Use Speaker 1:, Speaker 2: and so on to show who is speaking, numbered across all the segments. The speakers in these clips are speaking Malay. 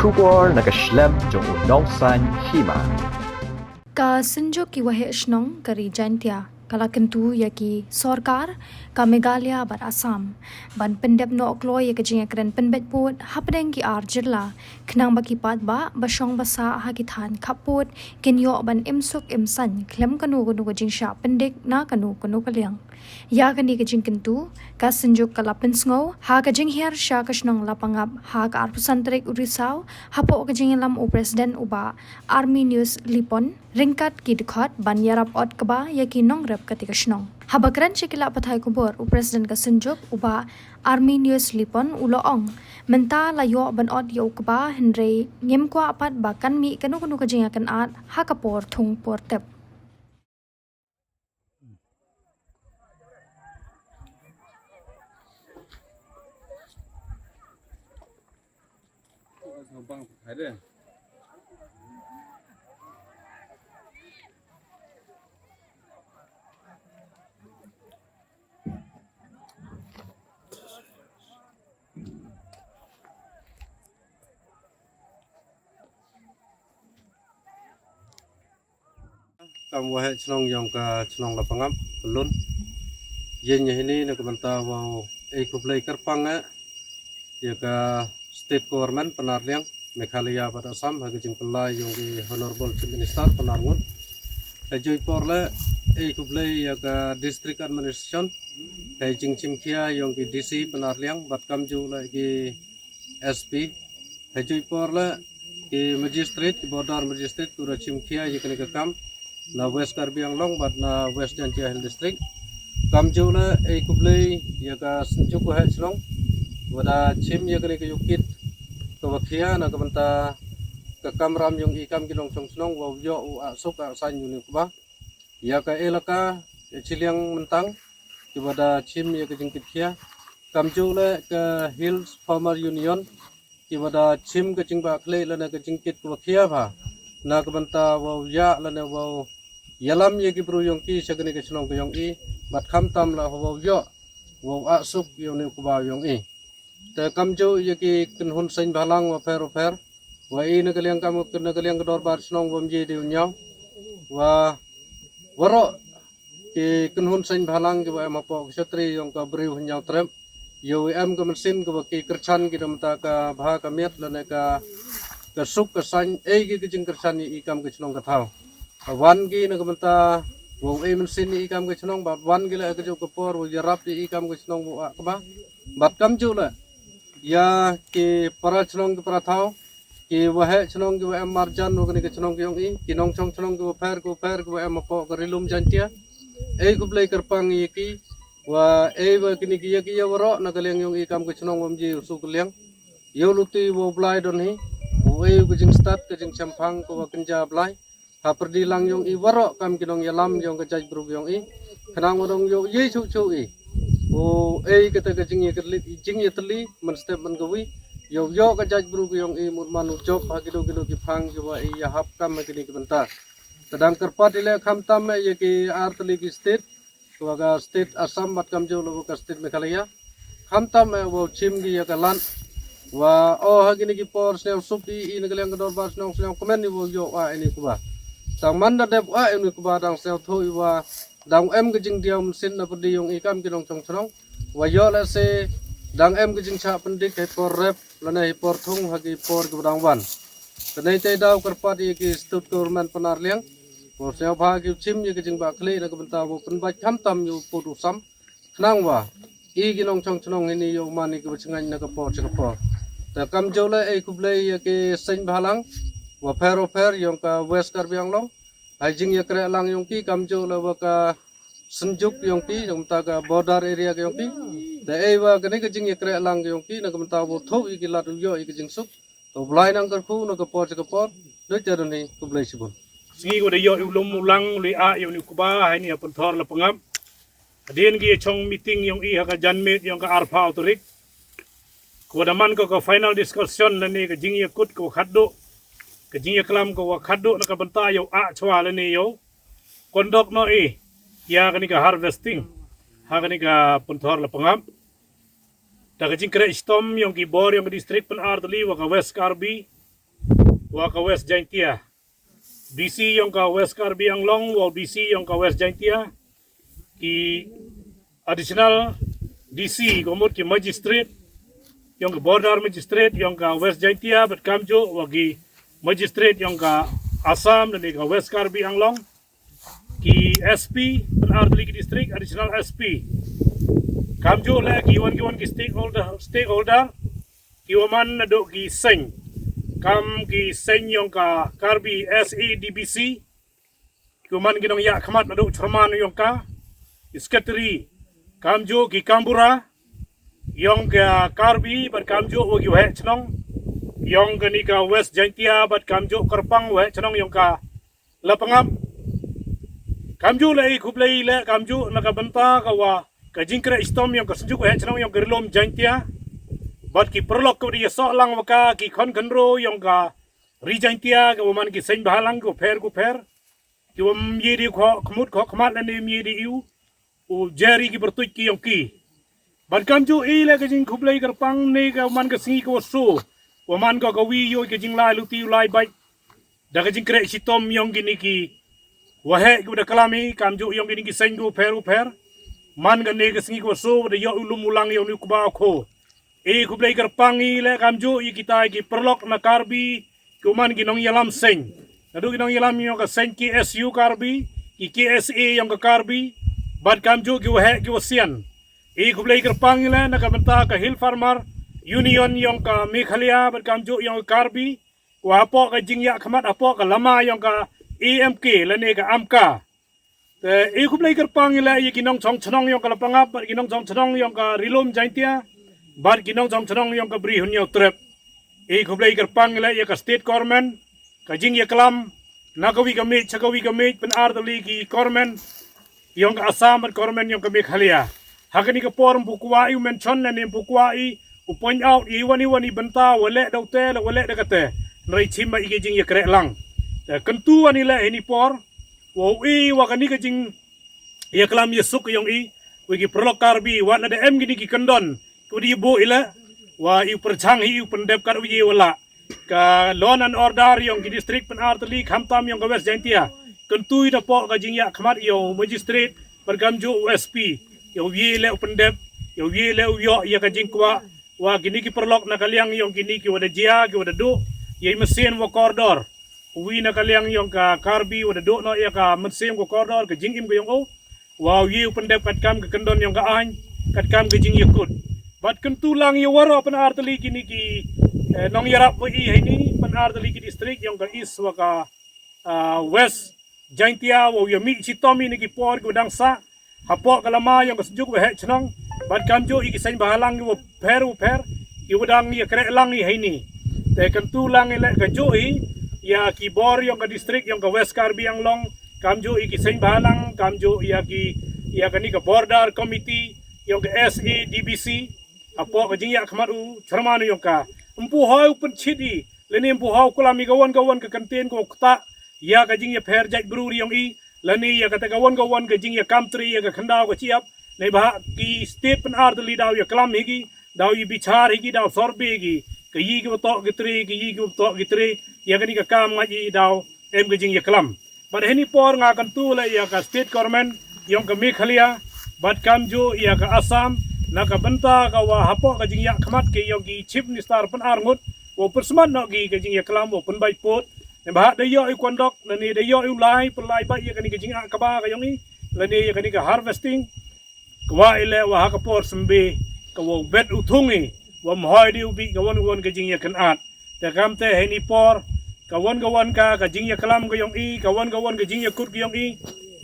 Speaker 1: Shubor nakaslem jong unongsan hima.
Speaker 2: Ka senjuk ki wahe snong kari jantia kala kentu yaki sorkar ka Meghalaya bar Assam ban pendep no oklo ya kejing kren penbet put hapdeng ki arjirla knang baki pat ba basong basa hakithan khaput kenyo ban imsuk imsan klem kanu kanu kejing sha pendek na kanu kanu kalyang ya kani kejing kentu ka senjuk kala pensngo ha kejing hiar sha kasnong lapangap ha ka arpusantrik urisau hapo kejing lam u president uba army news lipon ringkat ki dkhot ban yarap ot kaba yaki nong rep katika snong habakran chikila pathai kubor u president ka senjuk uba army news lipon uloong menta layo ban ot yo kaba henry ngem kwa apat bakan mi kanu kanu kajing akan at hakapor thung portep
Speaker 3: kamu wahe chnong yong ka chnong lapangam belun yenya ini nak banta wau kuplai karpang ya ka state government penarliang Meghalaya pada Assam hagi jingpelai yong di honorable chief minister penarngun kajoi porle kuplai ya ka district administration kai jing chimkhia yong di DC penarliang bat kamju lagi SP kajoi porle ki magistrate border magistrate kura chimkhia yakni ka kam na West Karbi Anglong bat na West Jantia Hill District kamju la kublai ya ka senjuk ha chlong wada chim ya kani ka yukit ka wakhia na ka banta ka kamram yung ikam kilong chong chlong wa yo u asuk ka san yuni ba ya ka elaka chiliang mentang wada chim ya ka jingkit khia kamju la ka Hills Farmer Union ki wada chim ka jingba khle la na ka jingkit wakhia ba na kabanta wau ya lana wau yalam ye ki bru yong ki sagani ke chnong ko yong i bat kham tam la wau yo wau asuk yong ne kuba yong i te kamjo ye ki kunhun sain balang wa fer wa i na kaliang kam na kaliang dor bar chnong wom ji de nyaw wa waro ki kunhun sain balang ki wa ma po ksatri yong ka bru nyaw trem yo em ka mesin ko ki kerchan ki damta ka bha ka met lana ka kasuk kesan ki kejing kersan ni ikam ke chnong kathau wan gi na kamta wo mesin ni ikam ke chnong ba wan gi la ke jo kapor wo yarap ni ikam ke chnong wo akba bat kam ju la ya ke para chnong ke para thau ke wahe chnong ke em marjan wo ke chnong ke yong i kinong chong chnong ke fer ko em po ke rilum jantia ku play kerpang ki wa wa kini ki ya waro na kaleng yong ikam ke chnong wom ji su kaleng yo luti wo blai don hi kujing start kujing champang ko wakinja blai haperdi lang yung i waro kam kinong yalam yung kajaj brug yung i kanang modong yo ye chu chu i kata kajing ye kerlit jing ye teli man step man gawi yo kajaj brug yung i murmanu job hagilo gilo ki phang jo i ya hap kam kini kibenta tadang kerpat ile kham tam ye ki artli ki state waga state Assam bat kam jo lo ka state Meghalaya kham tam wo chim gi ya kalan wa hagini ki por sel supi in kaliang dor bar snong snong komen ni wo yo ini kuba tang manda dep ini kuba dang sel thoi wa dang em gijing diam sin na pudi yung ikam kilong chong chong wa yo la se dang em gijing cha pendik he por rep lana he por thung hagi por gudang wan tanai tai daw karpat ki state government penarliang por sel bha ki chim ye gijing ba khle na kabanta wo penba kham tam yu podu sam knang wa kilong chong chong ini yo mani ki bchangai na ka por chakapor ta kam jole kublai ke sain balang wa fer yong ka West Karbi Anglong jing ya kre lang yong ki kam jole wa ka senjuk yong ki yong ta ka border area yong ki ta wa kene ke jing ya kre lang yong ki na kam ta bo tho i ki lat yo i ki jing suk to blai nang kar khu no ka por do charon ni kublai sibun
Speaker 4: sigi ko de yo ulum ulang li a yo ni kuba hai ni apun thor la pangam adien gi chong meeting yong i ha ka janmet yong ka arfa autorik Kudaman ko final discussion na ni ka jingya kut ko khaddo ka jingya klam ko khaddo na ka banta yo a chwa la ni yo kondok no ya ka ni ka harvesting ha ka ni ka punthor la pangam ta ka jing kre stom yung ki bor yung district pen ardli wa ka West Karbi wa ka West Jaintia. DC yang ka West Karbi Anglong wa DC yang ka West Jaintia ki additional DC komod ki magistrate yang ka border magistrate yang ka West Jaintia bat kamjo wagi magistrate yang ka Assam dan ka West Karbi Anglong ki SP penartli ki district additional SP kamjo la ki wan ki stakeholder ki waman na do ki seng kam ki seng yang ka Karbi SADBC ki waman ki nong ya khamat na do chorman yang ka secretary kamjo ki Kambura yang ka Karbi bat kamjo wagi wahe chnong yang ka ni ka West Jaintia bat kamjo Kerpang wahe chnong yang ka Lapangam kamjo la kublai la kamjo nakabanta ka wa ka jingkra istom yang ka senjuk wahe chnong yang ka Rilom Jaintia bat ki perlok ko dia so lang waka ki khon khandro yang ka ri Jaintia ka waman ki sen bahalang ko pher ki wam yedi ko khmut ko khmat la ne yedi yu u jari ki bertuj ki yang ki bat kamjo la ka jing kublai Kerpang ne ka waman ka singi ko so waman ka wi yo ka jing lai luti lai bai da ka jingkra istom yang gini ki wahe ku da kalami kamjo yang gini ki sen ko pher man ga ne ka singi ko so da yo ulum ulang yo ni ku ba ko kublai Kerpang le kamjo kita ki perlok na Karbi kuman ginong yalam seng nadu ginong yalam yung ka seng ki SU Karbi ki KSA yung ka Karbi bad kamjo ki wahe ki wasian kublai Kerpang le nakabenta ka Hill Farmer Union yung ka Meghalaya bad kamjo yung ka Karbi wa apo ka jingya khamat apo ka lama yung ka AMK le ne ka AMKA kublai Kerpang le ginong chong chnong yung ka Lapangap ginong chong chnong yung ka Rilom Jaintia bar ginong jong chnong yang ka bri hunyo trip kublai Kerpang la ya ka state government ka jing ya klam nagawi ka me pen ardali ki government yang ka Assam government yang ka Meghalaya hakani ka form bukwa yu mention na ne bukwa u point out wani banta wale daute wale dakate nrai chima ige jing ya kre lang kentu ani la ini por wo wa kani ka jing ya klam ya suk yang wigi prolok Karbi wa na de em gini ki kendon kudi bo ila wa iu perchang iu pendep kar uji wala ka law and order yang ki district penartli khamtam yang ka West Jaintia kentui da po ka jingya khmat yo magistrate pergamjo USP yo wi le pendep yo wi le yo ya ka jingkwa wa gini ki perlok na kaliang yang gini ki wada jia ki wada do ye mesin wa koridor wi na kaliang yang ka Karbi wada do no ya ka mesin ko koridor ka jingim ko yang o wa wi pendep kat kam ka kendon yang ka an kat kam ka jing yakut bat kentulang ya waro penartli kini ki nong yarap po ini penartli ki district yang ka east wa ka West Jaintia wa yami chitomi ni ki por ko dangsa hapo kalama yang ka sejuk wa he chnong bat kamjo iki sen bahalang wo pher ki wadang ya kre lang ini te kentulang ile ka jo ya ki bor yang ka district yang ka West Karbi Anglong kamjo iki sen bahalang kamjo ya kani ka border committee yang ka SADBC apo ka jingya khamaru charmanu yung ka umpu hau penchidi leni umpu hau kulami gawan ka kantin ko kta ya ka jingya pher jaj bruri yung leni ya ka gawan ka jingya country ya ka khandaw ka chiap nei ba ki state pen ardli daw ya klam higi daw yi bichar higi daw sorbe higi ka yi ki to gitri ya ka ni ka kam ngaji daw em ka jingya klam but heni por nga kan tu la ya ka state government yung ka Meghalaya bat kamjo ya ka Assam nakabenta ka wa hapo ka jingya khamat ke yung ki chief minister pen arngut wo persman no gi ka jingya klam wo pen bai pot ne ba de yo kondok na ni de yo lai pelai ba ya ka ni ka jingya ka ba ka yung la ni ya ka ni ka harvesting kwa ile wa ha ka por sembe ka wo bet uthungi wa mhoi di ubi ka won ka jingya kanat te kamte heni por ka won ka jingya klam ka yung ka won ka jingya kut ka yung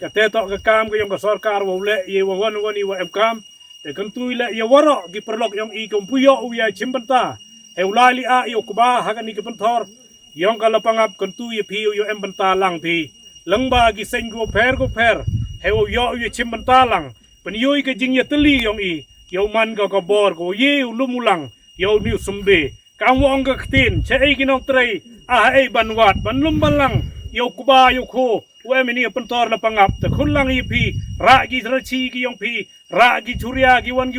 Speaker 4: ka te to ka kam ka yung ka sarkar wo le ye wa won wa em kam te kentui le ya waro gi perlok yang kompuyo uya chimbanta e ulali a yo kuba hagan ni kepentor yang kala pangap kentui piu yo embanta lang pi langba gi sengo pher he yo chimbanta lang pen yo ke jingya teli yang yo man ka bor ko ye lumulang yo ni sumbe kam wong ka ktin che ai ginong trei a ai banwat banlum balang yo kuba yo ko we mini pentor la pangap te khulang pi ra gi rachi gi yong pi ra gi churia gi wan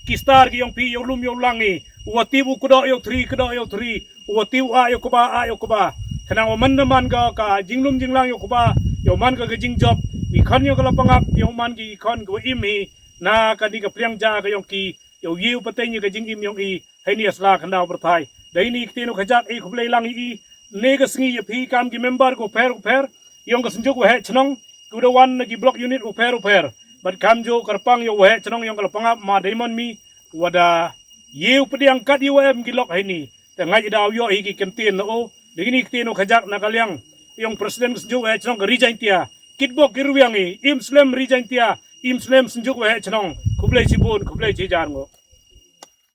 Speaker 4: ki star gi yong pi yo lum yo langi wa tibu kudo yo 3 wa tiu a yo kuba Kenang man naman ka jinglum jinglang yo kuba yo man ka jing job mi khan yo kala pangap yo man ki khan ko imi na ka di ka priang ja ka yong ki yo yiu patay ni ka jing im yong i hai ni asla khandaw berthai dai ni kitino khajak i khublei lang i ne ka sngi ye phi kam ki member ko per yong ka sunjuk we chnong kuda wan na ki block unit per but kam jo karpang yo we chnong yong kala pangap ma daimon mi wada yiu pediang kat yo em ki lok hai ni te ngai daw yo i ki kentin no Dini kitino khajak nakaliang yung presiden senjuk we chnong rijain tia kitbok kiruyangi im slem rijain tia im slem senjuk we chnong kublai sibun kublai jijar ngo